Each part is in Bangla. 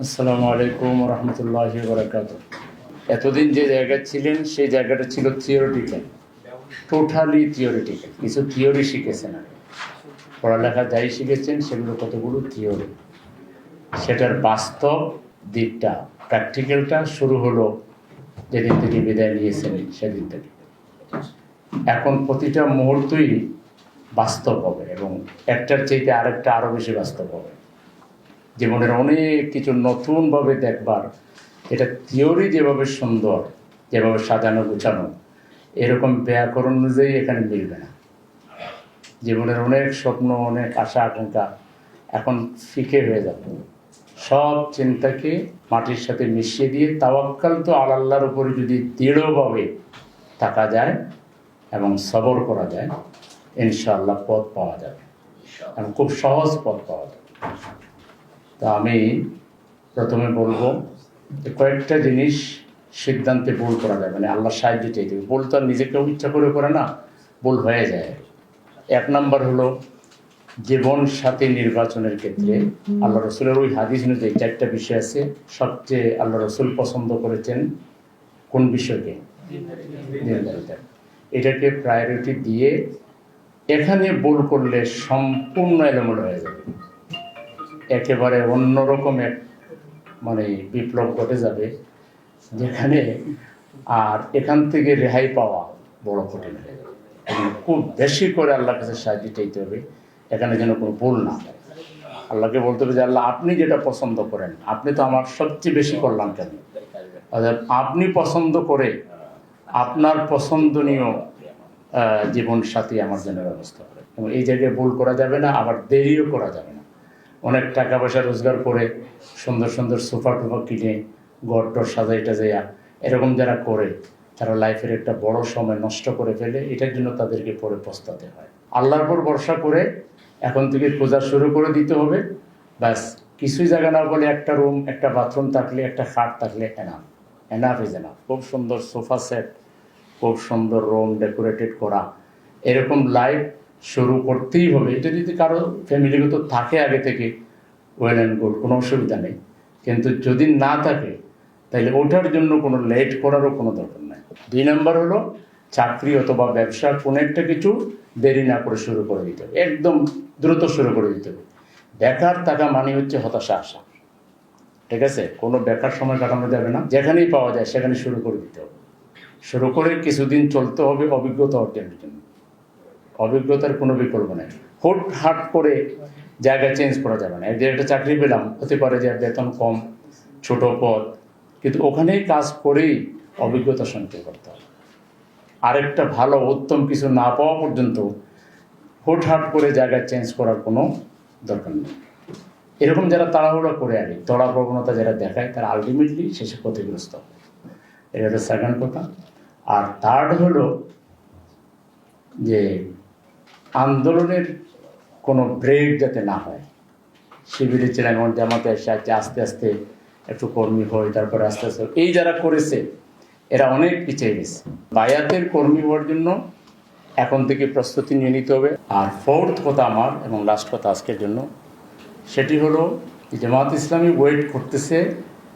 আসসালামু আলাইকুম রহমতুল্লাহি বারাকাতুহু। এতদিন যে জায়গায় ছিলেন সেই জায়গাটা ছিল থিওরিটিক্যাল, টোটালি থিওরিটিক্যাল। কিছু থিওরি শিখেছেন, আর পড়ালেখা যাই শিখেছেন সেগুলো কতগুলো থিওরি। সেটার বাস্তব দিকটা, প্র্যাকটিক্যালটা শুরু হলো যেদিন থেকে বিদায় নিয়েছেন সেদিন থেকে। এখন প্রতিটা মুহূর্তই বাস্তব হবে এবং একটার চাইতে আরেকটা আরও বেশি বাস্তব হবে। জীবনের অনেক কিছু নতুনভাবে দেখবার, এটা থিওরি যেভাবে সুন্দর, যেভাবে সাজানো গুছানো, এরকম ব্যাকরণ অনুযায়ী এখানে মিলবে না। জীবনের অনেক স্বপ্ন, অনেক আশা আকাঙ্ক্ষা এখন ফিকে হয়ে যাবে। সব চিন্তাকে মাটির সাথে মিশিয়ে দিয়ে তাওয়াক্কাল তো আল্লাহর উপরে যদি দৃঢ়ভাবে থাকা যায় এবং সবর করা যায়, ইনশাআল্লাহ পথ পাওয়া যাবে এবং খুব সহজ পথ পাওয়া যাবে। তা আমি প্রথমে বলবো যে কয়েকটা জিনিস সিদ্ধান্তে ভুল করা যাবে না, আল্লাহ সাহায্য চাইতে হবে। ভুল তো আর নিজেকেও ইচ্ছা করে না, ভুল হয়ে যায়। এক নম্বর হলো জীবন সাথী নির্বাচনের ক্ষেত্রে আল্লাহ রসুলের ওই হাদিস অনুযায়ী চারটা বিষয় আছে। সবচেয়ে আল্লাহ রসুল পছন্দ করেছেন কোন বিষয়কে? নির্ধারিত। এটাকে প্রায়োরিটি দিয়ে এখানে ভুল করলে সম্পূর্ণ এলোমেলো হয়ে যাবে, একেবারে অন্যরকম এক বিপ্লব ঘটে যাবে, যেখানে আর এখান থেকে রেহাই পাওয়া বড় কঠিন হয়ে যাবে। খুব বেশি করে আল্লাহর কাছে সাহায্য চাইতে হবে, এখানে যেন কোনো ভুল না হয়। আল্লাহকে বলতে হবে যে আল্লাহ আপনি যেটা পছন্দ করেন, আপনি তো আমার সবচেয়ে বেশি করলাম কেন? অর্থাৎ আপনি পছন্দ করে আপনার পছন্দনীয় জীবন সাথী আমার জন্য ব্যবস্থা করে। এবং এই জায়গায় ভুল করা যাবে না, আবার দেরিও করা যাবে না। অনেক টাকা পয়সা রোজগার করে সুন্দর সুন্দর সোফা টোফা কিনে ঘর টর সাজাইটা যাইয়া এরকম যারা করে, তারা লাইফের একটা বড় সময় নষ্ট করে ফেলে। এটার জন্য তাদেরকে পরে পস্তাতে হয়। আল্লাহর উপর ভরসা করে এখন থেকে খোঁজা শুরু করে দিতে হবে। ব্যাস, কিছুই জায়গা না বলে একটা রুম, একটা বাথরুম থাকলে, একটা খাট থাকলে এনাফ ইজ এনাফ। খুব সুন্দর সোফা সেট, খুব সুন্দর রুম ডেকোরেটেড করা, এরকম লাইফ শুরু করতেই হবে। এটা যদি কারো ফ্যামিলিগত থাকে আগে থেকে, ওয়েল অ্যান্ড গুড, কোনো অসুবিধা নেই। কিন্তু যদি না থাকে তাহলে ওঠার জন্য কোনো লেট করারও কোনো দরকার নেই। 2 নম্বর হলো চাকরি অথবা ব্যবসা, কোনো একটা কিছু দেরি না করে শুরু করে দিতে হবে, একদম দ্রুত শুরু করে দিতে হবে। বেকার থাকা মানে হচ্ছে হতাশা আসা, ঠিক আছে? কোনো বেকার সময় কাটানো যাবে না, যেখানেই পাওয়া যায় সেখানে শুরু করে দিতে হবে। শুরু করে কিছুদিন চলতে হবে অভিজ্ঞতা অর্জনের জন্য। অভিজ্ঞতার কোনো বিকল্প নেই। হুটহাট করে জায়গা চেঞ্জ করা যাবে না। যে একটা চাকরি পেলাম, হতে পারে যে বেতন কম, ছোট পদ, কিন্তু ওখানেই কাজ করেই অভিজ্ঞতা সঞ্চয় করতে হবে। আরেকটা ভালো উত্তম কিছু না পাওয়া পর্যন্ত হুটহাট করে জায়গা চেঞ্জ করার কোনো দরকার নেই। এরকম যারা তাড়াহুড়া করে আগে তড়া প্রবণতা যারা দেখায়, তারা আলটিমেটলি শেষে ক্ষতিগ্রস্ত হবে। এটা হলো সেকেন্ড কথা। আর থার্ড হলো যে আন্দোলনের কোনো ব্রেক যাতে না হয়। শিবিরে ছিলেন, আমার জামাতে এসে আস্তে আস্তে একটু কর্মী হয়, তারপরে আস্তে আস্তে এই যারা করেছে এরা অনেক পিছিয়ে গেছে। বায়াতের কর্মী হওয়ার জন্য এখন থেকে প্রস্তুতি নিয়ে নিতে হবে। আর ফোর্থ কথা আমার, এবং লাস্ট কথা আজকের জন্য, সেটি হলো জামাত ইসলামী ওয়েট করতেছে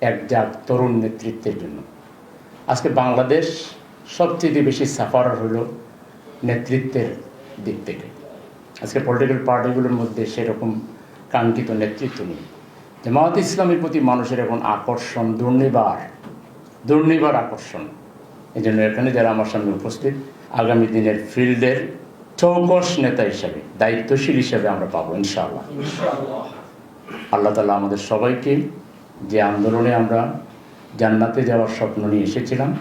একজাত তরুণ নেতৃত্বের জন্য। আজকে বাংলাদেশ সবচেয়ে বেশি সাফারার হলো নেতৃত্বের দিক থেকে। আজকে পলিটিক্যাল পার্টিগুলোর মধ্যে সেরকম কাঙ্ক্ষিত নেতৃত্ব নেই। জামাত ইসলামের প্রতি মানুষের এখন আকর্ষণ দুর্নিবার আকর্ষণ। এই জন্য এখানে যারা আমার সামনে উপস্থিত, আগামী দিনের ফিল্ডের চৌকস নেতা হিসাবে, দায়িত্বশীল হিসাবে আমরা পাবো ইনশাআল্লাহ। আল্লাহ তাআলা আমাদের সবাইকে, যে আন্দোলনে আমরা জান্নাতে যাওয়ার স্বপ্ন নিয়ে এসেছিলাম,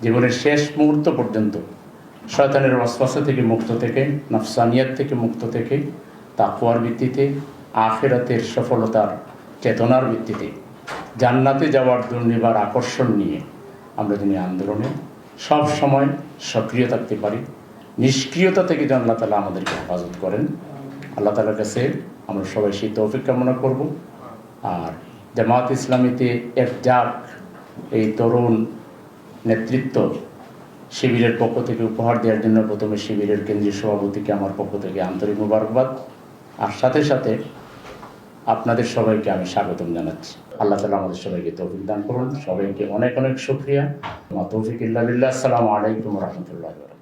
জীবনের শেষ মুহূর্ত পর্যন্ত শয়তানের ওয়াসওয়াসা থেকে মুক্ত থেকে, নফসানিয়াত থেকে মুক্ত থেকে, তাকওয়ার ভিত্তিতে, আখিরাতের সফলতার চেতনার ভিত্তিতে জান্নাতে যাওয়ার দুর্নিবার আকর্ষণ নিয়ে আমরা যিনি আন্দোলনে সব সময় সক্রিয় থাকতে পারি। নিষ্ক্রিয়তা থেকে যেন আল্লাহ তাআলা আমাদেরকে হেফাজত করেন। আল্লাহ তাআলার কাছে আমরা সবাই সেই তৌফিক কামনা করব। আর জামাত ইসলামীতে একজাক এই তরুণ নেতৃত্ব শিবিরের পক্ষ থেকে উপহার দেওয়ার জন্য প্রথমে শিবিরের কেন্দ্রীয় সভাপতিকে আমার পক্ষ থেকে আন্তরিক মোবারকবাদ, আর সাথে সাথে আপনাদের সবাইকে আমি স্বাগতম জানাচ্ছি। আল্লাহ তাআলা আমাদের সবাইকে তৌফিক দান করুন। সবাইকে অনেক অনেক শুকরিয়া। মা তৌফিক ইল্লা বিল্লাহ। আসসালামু আলাইকুম ওয়া রাহমাতুল্লাহি ওয়া বারাকাতুহু।